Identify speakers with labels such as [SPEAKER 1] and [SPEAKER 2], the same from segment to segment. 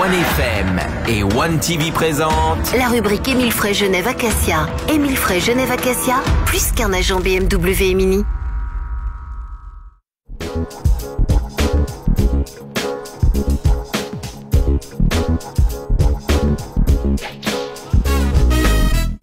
[SPEAKER 1] OneFM et One TV présente
[SPEAKER 2] la rubrique Émile Frey Genève Acacia. Émile Frey Genève Acacia, plus qu'un agent BMW et Mini.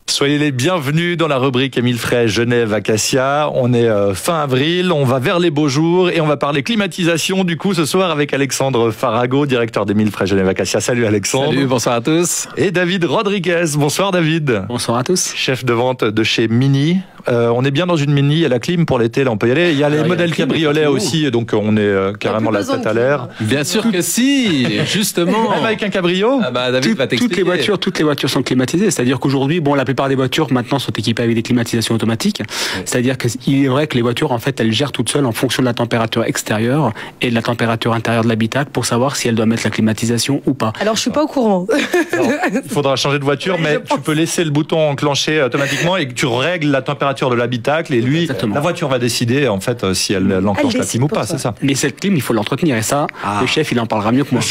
[SPEAKER 3] Soyez les bienvenus dans la rubrique Émile Frey Genève Acacia. On est fin avril, on va vers les beaux jours et on va parler climatisation du coup ce soir avec Alexandre Farago, directeur d'Émile Frey Genève Acacia. Salut Alexandre.
[SPEAKER 4] Salut, bonsoir à tous.
[SPEAKER 3] Et David Rodriguez. Bonsoir David.
[SPEAKER 4] Bonsoir à tous.
[SPEAKER 3] Chef de vente de chez Mini. On est bien dans une Mini, il y a la clim pour l'été, là on peut y aller. Il y a les modèles cabriolet aussi, donc on est carrément la tête à l'air.
[SPEAKER 4] Bien sûr que si, justement.
[SPEAKER 3] Même avec un cabrio.
[SPEAKER 4] David va t'expliquer.
[SPEAKER 5] Toutes les voitures sont climatisées. C'est-à-dire qu'aujourd'hui, la plupart des voitures maintenant sont équipées avec des climatisations automatiques. C'est-à-dire qu'il est vrai que les voitures, en fait, elles gèrent toutes seules en fonction de la température extérieure et de la température intérieure de l'habitacle pour savoir si elles doivent mettre la climatisation ou pas.
[SPEAKER 6] Alors je suis pas au courant.
[SPEAKER 3] Alors, il faudra changer de voiture, mais tu peux laisser le bouton enclenché automatiquement et que tu règles la température de l'habitacle et lui,
[SPEAKER 5] Exactement.
[SPEAKER 3] La voiture va décider en fait si elle enclenche la clim ou pas, c'est ça.
[SPEAKER 5] Mais cette clim, il faut l'entretenir et ça, le chef, il en parlera mieux que moi.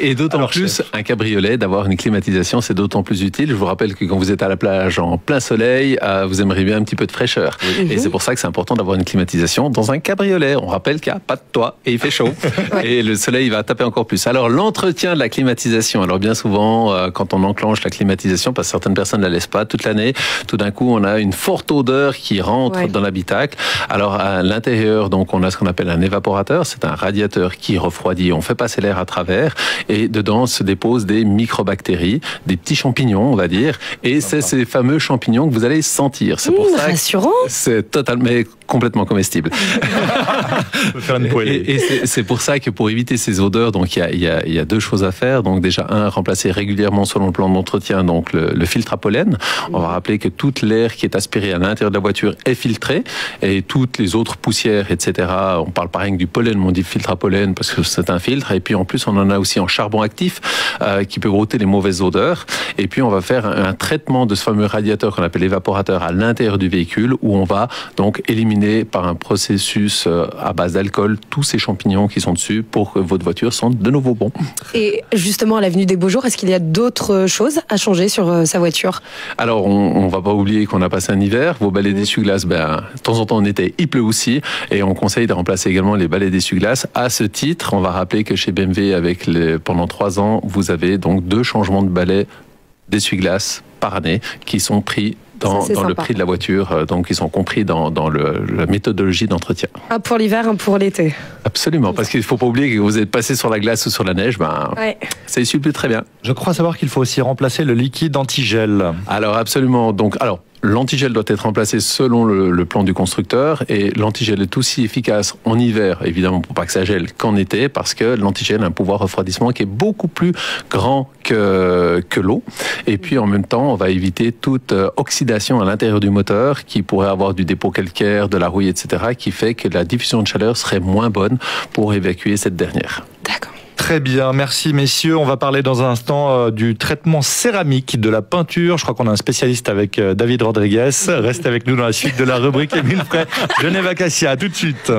[SPEAKER 4] Et d'autant plus, un cabriolet, d'avoir une climatisation, c'est d'autant plus utile. Je vous rappelle que quand vous êtes à la plage en plein soleil, vous aimeriez bien un petit peu de fraîcheur. Et c'est pour ça que c'est important d'avoir une climatisation dans un cabriolet. On rappelle qu'il n'y a pas de toit et il fait chaud. Et le soleil va taper encore plus. Alors, l'entretien de la climatisation. Alors, bien souvent, quand on enclenche la climatisation, parce que certaines personnes ne la laissent pas toute l'année, tout d'un coup, on a une forte odeur qui rentre dans l'habitacle. Alors, à l'intérieur, donc, on a ce qu'on appelle un évaporateur. C'est un radiateur qui refroidit. On fait passer l'air à travers et dedans se déposent des microbactéries, des petits champignons, on va dire. Et c'est ces fameux champignons que vous allez sentir. C'est pour ça
[SPEAKER 6] rassurant.
[SPEAKER 4] C'est totalement, mais complètement comestible. Et c'est pour ça que pour éviter ces odeurs, donc il y a deux choses à faire. Donc déjà remplacer régulièrement selon le plan d'entretien donc le filtre à pollen. On va rappeler que toute l'air qui est aspiré à l'intérieur de la voiture est filtré et toutes les autres poussières, etc. On parle par exemple du pollen, mais on dit filtre à pollen parce que c'est un filtre. Et puis en plus on en a aussi en charbon actif qui peut ôter les mauvaises odeurs. Et puis on va faire un traitement de ce fameux radiateur qu'on appelle évaporateur à l'intérieur du véhicule où on va donc éliminer par un processus à base d'alcool tous ces champignons qui sont dessus pour que votre voiture sente de nouveau bon.
[SPEAKER 6] Et justement à l'avenue des Beaux Jours, est-ce qu'il y a d'autres choses à changer sur sa voiture?
[SPEAKER 4] Alors on va pas oublier qu'on a passé un hiver, vos balais d'essuie-glace, de temps en temps en été il pleut aussi et on conseille de remplacer également les balais d'essuie-glace. À ce titre, on va rappeler que chez BMW pendant 3 ans, vous avez donc 2 changements de balais d'essuie-glace par année qui sont pris dans le prix de la voiture, donc ils sont compris dans la méthodologie d'entretien.
[SPEAKER 6] Un pour l'hiver, un pour l'été.
[SPEAKER 4] Absolument, parce qu'il ne faut pas oublier que vous êtes passé sur la glace ou sur la neige, ça essuie plus très bien.
[SPEAKER 3] Je crois savoir qu'il faut aussi remplacer le liquide antigel.
[SPEAKER 4] Alors absolument, l'antigel doit être remplacé selon le plan du constructeur et l'antigel est aussi efficace en hiver, évidemment pour pas que ça gèle, qu'en été, parce que l'antigel a un pouvoir refroidissement qui est beaucoup plus grand que l'eau. Et puis en même temps, on va éviter toute oxydation à l'intérieur du moteur qui pourrait avoir du dépôt calcaire, de la rouille, etc., qui fait que la diffusion de chaleur serait moins bonne pour évacuer cette dernière.
[SPEAKER 6] D'accord.
[SPEAKER 3] Très bien, merci messieurs. On va parler dans un instant du traitement céramique de la peinture. Je crois qu'on a un spécialiste avec David Rodriguez. Restez avec nous dans la suite de la rubrique Émile Frey Genève Acacia. À tout de suite.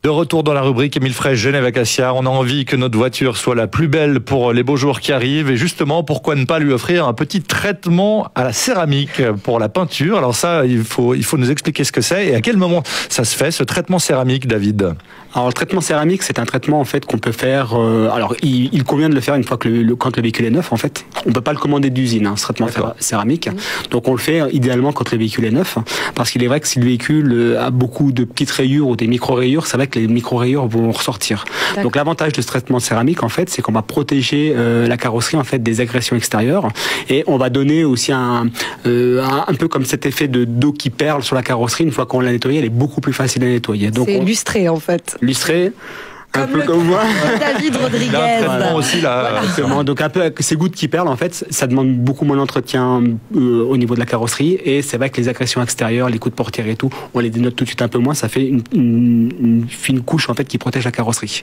[SPEAKER 3] De retour dans la rubrique Émile Frey Genève Acacia, on a envie que notre voiture soit la plus belle pour les beaux jours qui arrivent et justement pourquoi ne pas lui offrir un petit traitement à la céramique pour la peinture. Alors ça, il faut nous expliquer ce que c'est et à quel moment ça se fait ce traitement céramique, David.
[SPEAKER 5] Alors le traitement céramique, c'est un traitement en fait qu'on peut faire. Alors il convient de le faire une fois que quand le véhicule est neuf en fait. On peut pas le commander d'usine, ce traitement céramique. Donc on le fait idéalement quand le véhicule est neuf, parce qu'il est vrai que si le véhicule a beaucoup de petites rayures ou des micro-rayures, c'est vrai que les micro-rayures vont ressortir. Donc l'avantage de ce traitement céramique en fait, c'est qu'on va protéger la carrosserie en fait des agressions extérieures et on va donner aussi un peu comme cet effet d'eau qui perle sur la carrosserie. Une fois qu'on l'a nettoyée, elle est beaucoup plus facile à nettoyer. Donc
[SPEAKER 6] c'est lustré en fait.
[SPEAKER 5] Lustré. Un peu comme moi.
[SPEAKER 6] David Rodriguez.
[SPEAKER 3] Aussi, là.
[SPEAKER 5] Exactement. Donc un peu avec ces gouttes qui perlent, en fait, ça demande beaucoup moins d'entretien au niveau de la carrosserie. Et c'est vrai que les agressions extérieures, les coups de portière et tout, on les dénote tout de suite un peu moins. Ça fait une fine couche en fait qui protège la carrosserie.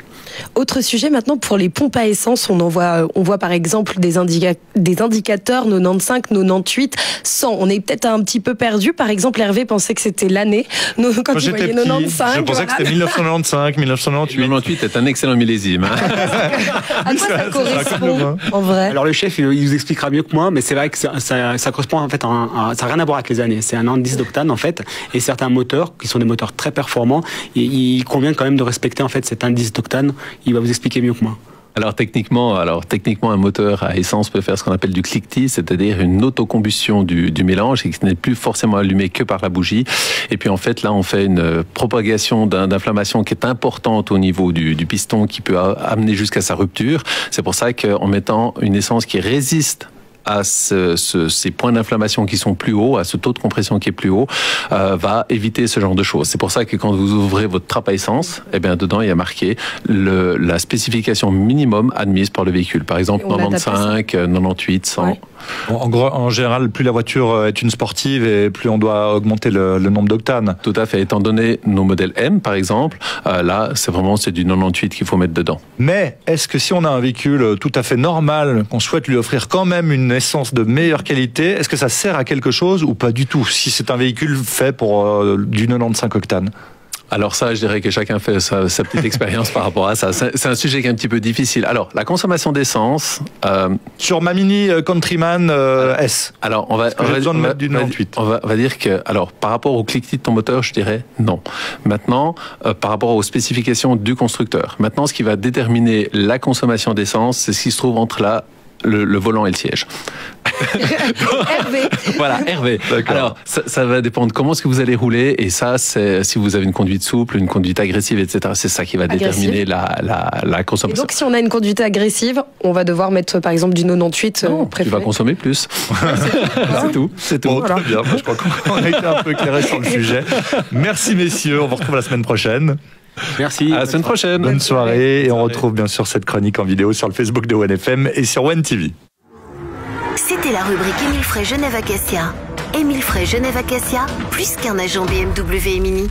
[SPEAKER 6] Autre sujet maintenant pour les pompes à essence, on voit par exemple des indicateurs 95, 98, 100. On est peut-être un petit peu perdu. Par exemple, Hervé pensait que c'était l'année. Quand il voyait 95,
[SPEAKER 3] je pensais que c'était 1995, 1998.
[SPEAKER 4] 98 est un excellent millésime.
[SPEAKER 6] À quoi ça correspond en vrai?
[SPEAKER 5] Alors le chef, il vous expliquera mieux que moi, mais c'est vrai que ça correspond en fait ça n'a rien à voir avec les années. C'est un indice d'octane en fait, et certains moteurs qui sont des moteurs très performants, il convient quand même de respecter en fait cet indice d'octane. Il va vous expliquer mieux que moi.
[SPEAKER 4] Alors techniquement, un moteur à essence peut faire ce qu'on appelle du cliquetis, c'est-à-dire une autocombustion du mélange et qui n'est plus forcément allumé que par la bougie. Et puis en fait, là, on fait une propagation d'inflammation qui est importante au niveau du piston qui peut amener jusqu'à sa rupture. C'est pour ça qu'en mettant une essence qui résiste à ces points d'inflammation qui sont plus hauts, à ce taux de compression qui est plus haut, va éviter ce genre de choses. C'est pour ça que quand vous ouvrez votre trappe à essence, eh bien dedans il y a marqué la spécification minimum admise par le véhicule. Par exemple 95, 98, 100. Ouais.
[SPEAKER 3] En général, plus la voiture est une sportive et plus on doit augmenter le nombre d'octanes.
[SPEAKER 4] Tout à fait. Étant donné nos modèles M, par exemple, là, c'est du 98 qu'il faut mettre dedans.
[SPEAKER 3] Mais est-ce que si on a un véhicule tout à fait normal, qu'on souhaite lui offrir quand même une essence de meilleure qualité, est-ce que ça sert à quelque chose ou pas du tout, si c'est un véhicule fait pour du 95 octanes?
[SPEAKER 4] Alors ça, je dirais que chacun fait sa petite expérience par rapport à ça. C'est un sujet qui est un petit peu difficile. Alors, la consommation d'essence...
[SPEAKER 3] Sur ma Mini Countryman S.
[SPEAKER 4] Alors, on va dire que... Alors, par rapport au cliquetis de ton moteur, je dirais non. Maintenant, par rapport aux spécifications du constructeur. Maintenant, ce qui va déterminer la consommation d'essence, c'est ce qui se trouve entre le volant et le siège.
[SPEAKER 6] Hervé.
[SPEAKER 4] Voilà, Hervé. Alors, ça va dépendre comment est-ce que vous allez rouler, et ça, c'est si vous avez une conduite souple, une conduite agressive, etc. C'est ça qui va déterminer la consommation.
[SPEAKER 6] Et donc, si on a une conduite agressive, on va devoir mettre, par exemple, du 98 préféré.
[SPEAKER 4] Tu vas consommer plus. C'est tout.
[SPEAKER 3] Bon, voilà. Très bien. Je crois qu'on a été un peu éclairé sur le sujet. Merci, messieurs. On vous retrouve la semaine prochaine.
[SPEAKER 5] Merci.
[SPEAKER 4] À la semaine prochaine.
[SPEAKER 3] Bonne soirée. Et on retrouve bien sûr cette chronique en vidéo sur le Facebook de ONFM et sur OneTV.
[SPEAKER 2] C'était la rubrique Émile Frey Genève Acacia. Émile Frey Genève Acacia, plus qu'un agent BMW et Mini.